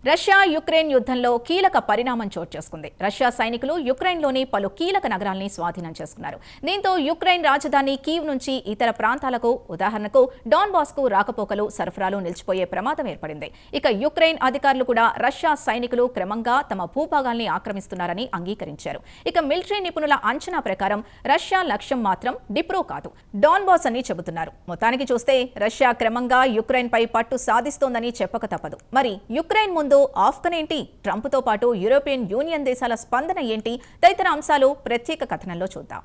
Russia Ukraine యుద్ధంలో కీలక పరిణామం చోటు చేసుకుంది. రష్యా సైనికులు యుక్రెయిన్లోని పలు కీలక నగరాల్ని స్వాధీనం చేసుకున్నారు. దీంతో యుక్రెయిన్ రాజధాని కీవ్ నుంచి ఇతర ప్రాంతాలకు, ఉదాహరణకు డాన్బాస్కు రాకపోకలు, సరఫరాలు నిలిచిపోయే ప్రమాదం ఏర్పడింది. ఇక యుక్రెయిన్ అధికారులు కూడా రష్యా సైనికులు క్రమంగా తమ భూభాగాల్ని ఆక్రమిస్తున్నారని అంగీకరించారు. ఇక మిలిటరీ నిపుణుల అంచనా ప్రకారం రష్యా లక్ష్యం మాత్రం డిప్రో కాదు, డాన్బాస్ అని చెబుతున్నారు. మొత్తానికి చూస్తే రష్యా క్రమంగా యుక్రెయిన్పై పట్టు సాధిస్తోందని చెప్పక తప్పదు. మరి యుక్రెయిన్ ముందు ఆఫ్ఘన్ ఏంటి, ట్రంప్తో పాటు యూరోపియన్ యూనియన్ దేశాల స్పందన ఏంటి, తదితర అంశాలు ప్రత్యేక కథనంలో చూద్దాం.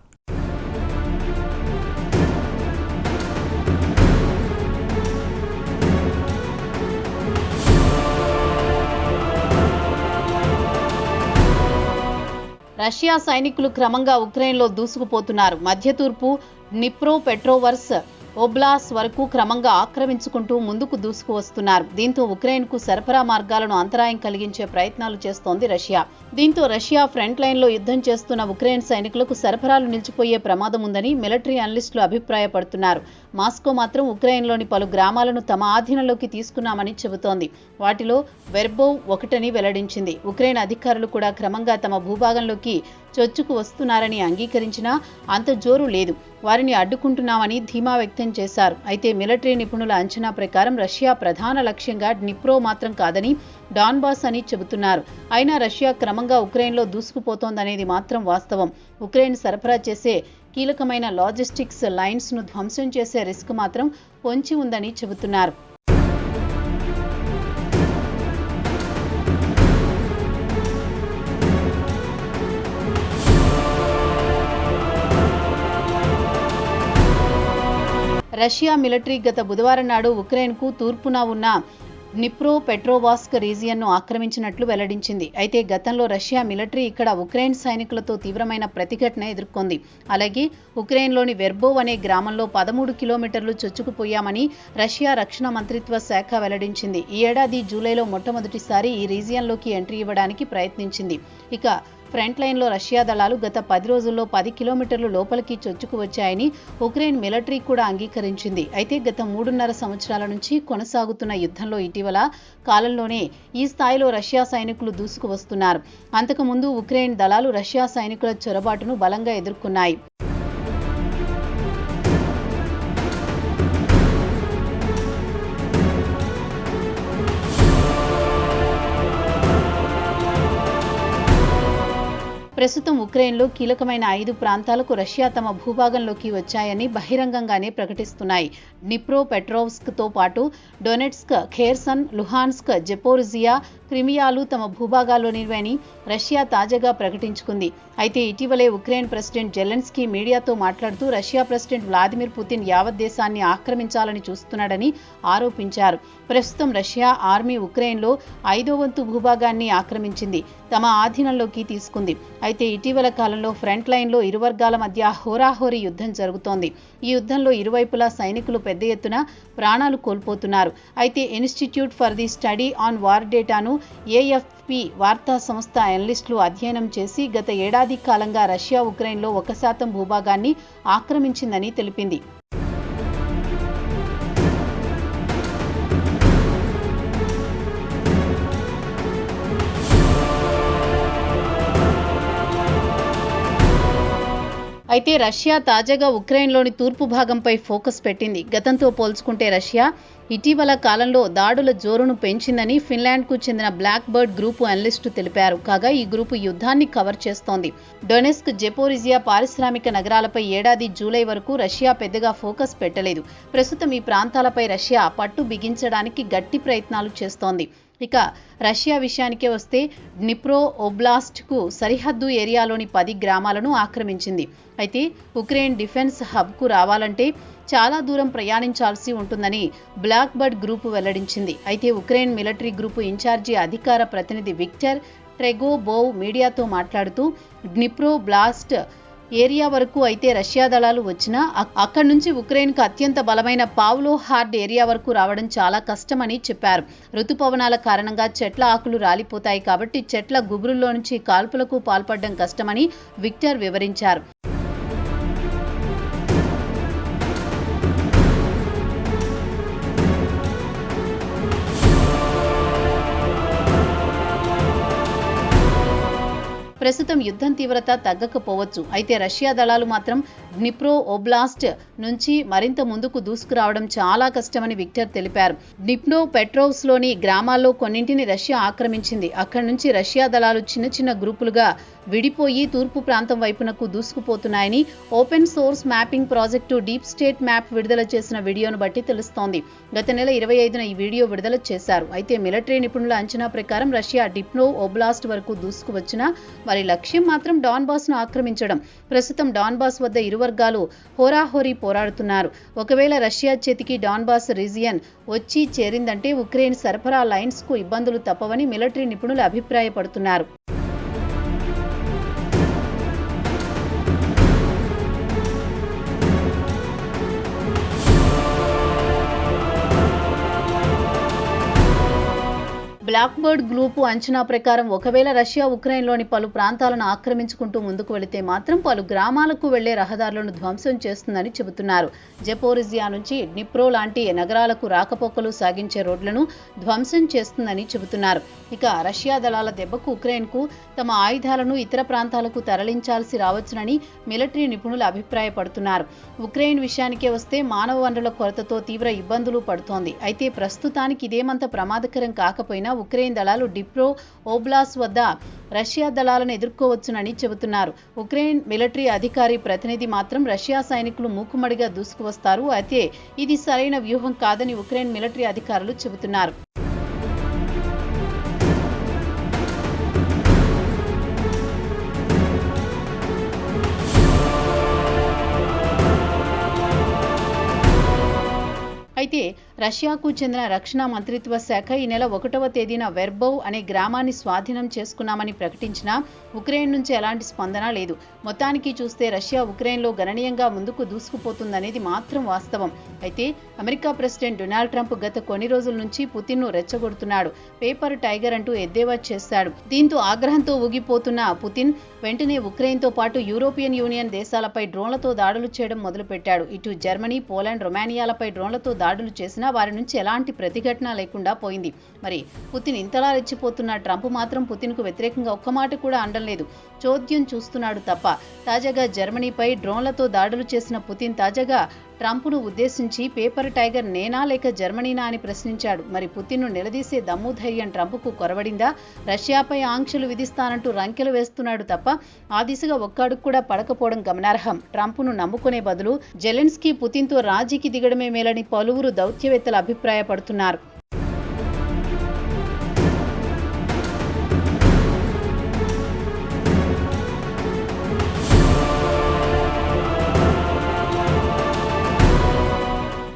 రష్యా సైనికులు క్రమంగా ఉక్రెయిన్లో దూసుకుపోతున్నారు. మధ్యతూర్పు డ్నిప్రో పెట్రోవర్స్ ఓబ్లాస్ వరకు క్రమంగా ఆక్రమించుకుంటూ ముందుకు దూసుకు వస్తున్నారు. దీంతో ఉక్రెయిన్కు సరఫరా మార్గాలను అంతరాయం కలిగించే ప్రయత్నాలు చేస్తోంది రష్యా. దీంతో రష్యా ఫ్రంట్ లైన్లో యుద్ధం చేస్తున్న ఉక్రెయిన్ సైనికులకు సరఫరాలు నిలిచిపోయే ప్రమాదం ఉందని మిలిటరీ అనలిస్టులు అభిప్రాయపడుతున్నారు. మాస్కో మాత్రం ఉక్రెయిన్లోని పలు గ్రామాలను తమ ఆధీనంలోకి తీసుకున్నామని చెబుతోంది. వాటిలో వెర్బోవ్ ఒకటని వెల్లడించింది. ఉక్రెయిన్ అధికారులు కూడా క్రమంగా తమ భూభాగంలోకి చొచ్చుకు వస్తున్నారని అంగీకరించినా అంత జోరు లేదు. వారిని అడ్డుకుంటున్నామని ధీమా వ్యక్తం చేశారు. అయితే మిలిటరీ నిపుణుల అంచనా ప్రకారం రష్యా ప్రధాన లక్ష్యంగా డ్నిప్రో మాత్రం కాదని డాన్బాస్ అని చెబుతున్నారు. అయినా రష్యా క్రమంగా ఉక్రెయిన్లో దూసుకుపోతోందనేది మాత్రం వాస్తవం. ఉక్రెయిన్ సరఫరా చేసే కీలకమైన లాజిస్టిక్స్ లైన్స్ ను ధ్వంసం చేసే రిస్క్ మాత్రం పొంచి ఉందని చెబుతున్నారు. రష్యా మిలిటరీ గత బుధవారం నాడు ఉక్రెయిన్కు తూర్పున ఉన్న డ్నిప్రో పెట్రోవాస్క్ రీజియన్ను ఆక్రమించినట్లు వెల్లడించింది. అయితే గతంలో రష్యా మిలిటరీ ఇక్కడ ఉక్రెయిన్ సైనికులతో తీవ్రమైన ప్రతిఘటన ఎదుర్కొంది. అలాగే ఉక్రెయిన్లోని వెర్బోవ్ అనే గ్రామంలో 13 కిలోమీటర్లు చొచ్చుకుపోయామని రష్యా రక్షణ మంత్రిత్వ శాఖ వెల్లడించింది. ఈ ఏడాది జూలైలో మొట్టమొదటిసారి ఈ రీజియన్లోకి ఎంట్రీ ఇవ్వడానికి ప్రయత్నించింది. ఇక ఫ్రంట్ లైన్లో రష్యా దళాలు గత 10 రోజుల్లో 10 కిలోమీటర్లు లోపలికి చొచ్చుకు వచ్చాయని ఉక్రెయిన్ మిలిటరీ కూడా అంగీకరించింది. అయితే గత 3.5 సంవత్సరాల నుంచి కొనసాగుతున్న యుద్ధంలో ఇటీవల కాలంలోనే ఈ స్థాయిలో రష్యా సైనికులు దూసుకు వస్తున్నారు. అంతకుముందు ఉక్రెయిన్ దళాలు రష్యా సైనికుల చొరబాటును బలంగా ఎదుర్కొన్నాయి. ప్రస్తుతం ఉక్రెయిన్లో కీలకమైన 5 ప్రాంతాలకు రష్యా తమ భూభాగంలోకి వచ్చాయని బహిరంగంగానే ప్రకటిస్తున్నాయి. డ్నిప్రో పెట్రోవ్స్క్తో పాటు డొనెట్స్క్, ఖేర్సన్, లుహాన్స్క్, జపోరిజియా, క్రిమియాలు తమ భూభాగాల్లోనివని రష్యా తాజాగా ప్రకటించుకుంది. అయితే ఇటీవలే ఉక్రెయిన్ ప్రెసిడెంట్ జెలెన్స్కీ మీడియాతో మాట్లాడుతూ రష్యా ప్రెసిడెంట్ వ్లాదిమిర్ పుతిన్ యావత్ దేశాన్ని ఆక్రమించాలని చూస్తున్నాడని ఆరోపించారు. ప్రస్తుతం రష్యా ఆర్మీ ఉక్రెయిన్లో 5వ వంతు భూభాగాన్ని ఆక్రమించింది, తమ ఆధీనంలోకి తీసుకుంది. అయితే ఇటీవల కాలంలో ఫ్రంట్ లైన్లో ఇరు వర్గాల మధ్య హోరాహోరీ యుద్ధం జరుగుతోంది. ఈ యుద్ధంలో ఇరువైపులా సైనికులు పెద్ద ఎత్తున ప్రాణాలు కోల్పోతున్నారు. అయితే institute for the study on war డేటాను ఏఎఫ్పి వార్తా సంస్థ అనలిస్టులు అధ్యయనం చేసి గత ఏడాది కాలంగా రష్యా ఉక్రెయిన్లో 1% భూభాగాన్ని ఆక్రమించిందని తెలిపింది. అయితే రష్యా తాజాగా ఉక్రెయిన్లోని తూర్పు భాగంపై ఫోకస్ పెట్టింది. గతంతో పోల్చుకుంటే రష్యా ఇటీవల కాలంలో దాడుల జోరును పెంచిందని ఫిన్లాండ్కు చెందిన బ్లాక్ బర్డ్ గ్రూపు అనలిస్టు తెలిపారు. కాగా ఈ గ్రూపు యుద్ధాన్ని కవర్ చేస్తోంది. డొనెస్క్, జపోరిజియా పారిశ్రామిక నగరాలపై ఏడాది జూలై వరకు రష్యా పెద్దగా ఫోకస్ పెట్టలేదు. ప్రస్తుతం ఈ ప్రాంతాలపై రష్యా పట్టు బిగించడానికి గట్టి ప్రయత్నాలు చేస్తోంది. ఇక రష్యా విషయానికే వస్తే డ్నిప్రో ఓబ్లాస్ట్కు సరిహద్దు ఏరియాలోని 10 గ్రామాలను ఆక్రమించింది. అయితే ఉక్రెయిన్ డిఫెన్స్ హబ్కు రావాలంటే చాలా దూరం ప్రయాణించాల్సి ఉంటుందని బ్లాక్ బర్డ్ గ్రూపు వెల్లడించింది. అయితే ఉక్రెయిన్ మిలిటరీ గ్రూపు ఇన్ఛార్జి అధికార ప్రతినిధి విక్టర్ ట్రెగోబోవ్ మీడియాతో మాట్లాడుతూ డ్నిప్రో బ్లాస్ట్ ఏరియా వరకు అయితే రష్యా దళాలు వచ్చినా అక్కడి నుంచి ఉక్రెయిన్కు అత్యంత బలమైన పావ్లోహార్డ్ ఏరియా వరకు రావడం చాలా కష్టమని చెప్పారు. ఋతుపవనాల కారణంగా చెట్ల ఆకులు రాలిపోతాయి కాబట్టి చెట్ల గుబురుల్లో నుంచి కాల్పులకు పాల్పడడం కష్టమని విక్టర్ వివరించారు. ప్రస్తుతం యుద్ధం తీవ్రత తగ్గకపోవచ్చు. అయితే రష్యా దళాలు మాత్రం డ్నిప్రో ఓబ్లాస్ట్ నుంచి మరింత ముందుకు దూసుకురావడం చాలా కష్టమని విక్టర్ తెలిపారు. డ్నిప్రో పెట్రోవ్స్లోని గ్రామాల్లో కొన్నింటిని రష్యా ఆక్రమించింది. అక్కడి నుంచి రష్యా దళాలు చిన్న చిన్న గ్రూపులుగా విడిపోయి తూర్పు ప్రాంతం వైపునకు దూసుకుపోతున్నాయని open source mapping project deep state map విడుదల చేసిన వీడియోను బట్టి తెలుస్తోంది. గత నెల 25న ఈ వీడియో విడుదల చేశారు. అయితే మిలిటరీ నిపుణుల అంచనా ప్రకారం రష్యా డ్నిప్రో ఓబ్లాస్ట్ వరకు దూసుకువచ్చినా వారి లక్ష్యం మాత్రం డాన్బాస్ను ఆక్రమించడం. ప్రస్తుతం డాన్బాస్ వద్ద ఇరు వర్గాలు హోరాహోరీ పోరాడుతున్నారు. ఒకవేళ రష్యా చేతికి డాన్బాస్ రీజియన్ వచ్చి చేరిందంటే ఉక్రెయిన్ సరఫరా లైన్స్కు ఇబ్బందులు తప్పవని మిలిటరీ నిపుణులు అభిప్రాయపడుతున్నారు. బ్లాక్ బర్డ్ గ్రూపు అంచనా ప్రకారం ఒకవేళ రష్యా ఉక్రెయిన్లోని పలు ప్రాంతాలను ఆక్రమించుకుంటూ ముందుకు వెళితే మాత్రం పలు గ్రామాలకు వెళ్లే రహదారులను ధ్వంసం చేస్తుందని చెబుతున్నారు. జపోరిజియా నుంచి డ్నిప్రో లాంటి నగరాలకు రాకపోకలు సాగించే రోడ్లను ధ్వంసం చేస్తుందని చెబుతున్నారు. ఇక రష్యా దళాల దెబ్బకు ఉక్రెయిన్కు తమ ఆయుధాలను ఇతర ప్రాంతాలకు తరలించాల్సి రావచ్చునని మిలిటరీ నిపుణులు అభిప్రాయపడుతున్నారు. ఉక్రెయిన్ విషయానికే వస్తే మానవ వనరుల కొరతతో తీవ్ర ఇబ్బందులు పడుతోంది. అయితే ప్రస్తుతానికి ఇదేమంత ప్రమాదకరం కాకపోయినా ఉక్రెయిన్ దళాలు డ్నిప్రో ఓబ్లాస్ట్ వద్ద రష్యా దళాలను ఎదుర్కోవచ్చునని చెబుతున్నారు. ఉక్రెయిన్ మిలిటరీ అధికారి ప్రతినిధి మాత్రం రష్యా సైనికులు మూకుమ్మడిగా దూసుకువస్తారు. అయితే ఇది సరైన వ్యూహం కాదని ఉక్రెయిన్ మిలిటరీ అధికారులు చెబుతున్నారు. అయితే రష్యాకు చెందిన రక్షణ మంత్రిత్వ శాఖ ఈ నెల 1వ తేదీన వెర్బోవ్ అనే గ్రామాన్ని స్వాధీనం చేసుకున్నామని ప్రకటించినా ఉక్రెయిన్ నుంచి ఎలాంటి స్పందన లేదు. మొత్తానికి చూస్తే రష్యా ఉక్రెయిన్లో గణనీయంగా ముందుకు దూసుకుపోతుందనేది మాత్రం వాస్తవం. అయితే అమెరికా ప్రెసిడెంట్ డొనాల్డ్ ట్రంప్ గత కొన్ని రోజుల నుంచి పుతిన్ను రెచ్చగొడుతున్నాడు. పేపర్ టైగర్ అంటూ ఎద్దేవా చేశాడు. దీంతో ఆగ్రహంతో ఊగిపోతున్న పుతిన్ వెంటనే ఉక్రెయిన్తో పాటు యూరోపియన్ యూనియన్ దేశాలపై డ్రోన్లతో దాడులు చేయడం మొదలుపెట్టాడు. ఇటు జర్మనీ, పోలాండ్, రొమానియాలపై డ్రోన్లతో దాడులు చేసినా వారి నుంచి ఎలాంటి ప్రతిఘటన లేకుండా పోయింది. మరి పుతిన్ ఇంతలా రెచ్చిపోతున్న ట్రంప్ మాత్రం పుతిన్కు వ్యతిరేకంగా ఒక్క మాట కూడా అనడం లేదు. చోద్యం చూస్తున్నాడు తప్ప. తాజాగా జర్మనీపై డ్రోన్లతో దాడులు చేసిన పుతిన్ తాజాగా ట్రంప్ను ఉద్దేశించి పేపర్ టైగర్ నేనా లేక జర్మనీనా అని ప్రశ్నించాడు. మరి పుతిన్ను నిలదీసే దమ్ము ధైర్యం ట్రంప్కు కొరవడిందా? రష్యాపై ఆంక్షలు విధిస్తానంటూ రంకెలు వేస్తున్నాడు తప్ప ఆ దిశగా ఒక్క అడుగు కూడా పడకపోవడం గమనార్హం. ట్రంప్ను నమ్ముకునే బదులు జెలెన్స్కీ పుతిన్తో రాజీకి దిగడమే మేలని పలువురు దౌత్యవేత్తలు అభిప్రాయపడుతున్నారు.